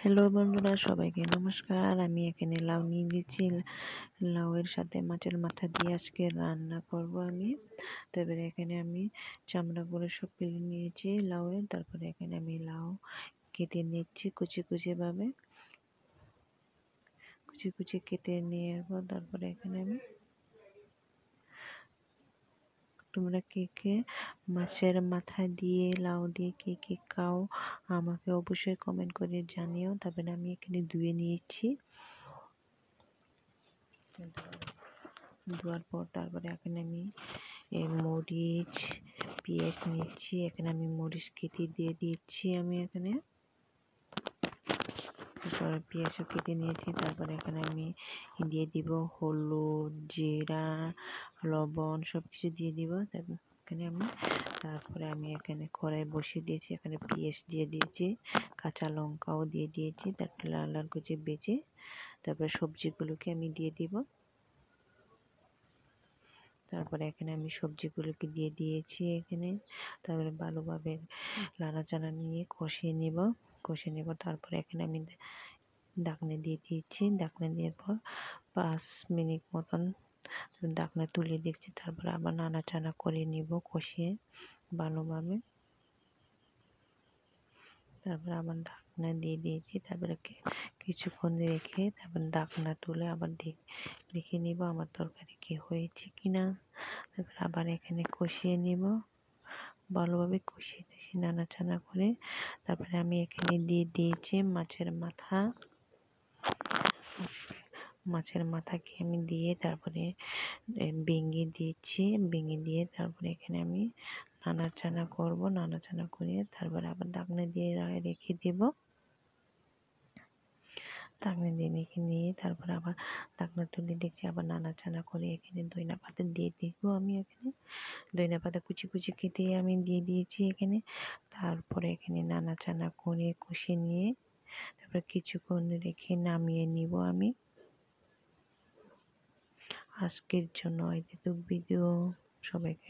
Hello বন্ধুরা, সবাইকে নমস্কার। আমি এখানে লাউ নিয়ে নিয়েছি। লাউয়ের সাথে মাছের মাথা দিয়ে আজকে রান্না করব আমি। তারপরে এখানে আমি চামড়াগুলো সব ফেলে নিয়েছি লাউয়ের। তারপরে এখানে আমি লাউ কেটে নিচ্ছি কুচি কুচি কেটে নেওয়ার পর তারপরে এখানে আমি তোমরা কে কে মাছের মাথা দিয়ে লাউ দিয়ে কে খাও আমাকে অবশ্যই কমেন্ট করে জানিও। তারপরে আমি এখানে ধুয়ে নিয়েছি। ধোয়ার পর তারপরে এখানে আমি মরিচ পেঁয়াজ নিচ্ছি। এখানে আমি মরিচ কেটে দিয়ে দিচ্ছি। আমি এখানে পেঁয়াজও কেটে নিয়েছি। তারপরে এখানে আমি দিয়ে দিব হলুদ, জিরা, লবণ সব কিছু দিয়ে দিব। তারপরে আমি এখানে কড়াই বসিয়ে দিয়েছি। এখানে পেঁয়াজ দিয়ে দিয়েছি, কাঁচা লঙ্কাও দিয়ে দিয়েছি। তারপরে লাল লাল করে বেজে তারপরে সবজিগুলোকে আমি দিয়ে দিব। তারপরে এখানে আমি সবজিগুলোকে দিয়ে দিয়েছি এখানে। তারপরে ভালোভাবে নাড়াচাড়া নিয়ে কষিয়ে নেব। তারপরে এখানে আমি ঢাকনা দিয়ে দিয়েছি। ঢাকনা দেওয়ার পর 5 মিনিট মতন ঢাকনা তুলে দিচ্ছি। তারপরে আবার নাড়াচাড়া করে নিব কষিয়ে ভালোভাবে। তারপরে আবার ঢাকনা দিয়ে দিয়েছি। তারপরে কিছুক্ষণ রেখে তারপর ঢাকনা তুলে আবার দেখে নিব আমার তরকারি কি হয়েছে কিনা। তারপরে আবার এখানে কষিয়ে নিব ভালোভাবে, কষিয়ে নাড়াচাড়া করে। তারপরে আমি এখানে দিয়ে দিয়েছি মাছের মাথাকে আমি দিয়ে তারপরে ভেঙে দিয়েছি। ভেঙে দিয়ে তারপরে এখানে আমি নাড়াচাড়া করব। নাড়াচাড়া করে তারপরে আবার ঢাকনা দিয়ে রেখে দেব। ঢাকনা দিয়ে রেখে নিয়ে তারপরে আবার ঢাকনা তুলে দেখছি আবার নাড়াচাড়া করে এখানে ধনিয়া পাতা দিয়ে দিব। আমি এখানে ধনিয়া পাতা কুচি কেটে আমি দিয়ে দিয়েছি এখানে। তারপরে এখানে নাড়াচাড়া করে কষিয়ে নিয়ে তারপরে কিছুক্ষণ রেখে নামিয়ে নিব আমি। আজকের জন্য এতটুকু ভিডিও। সবাইকে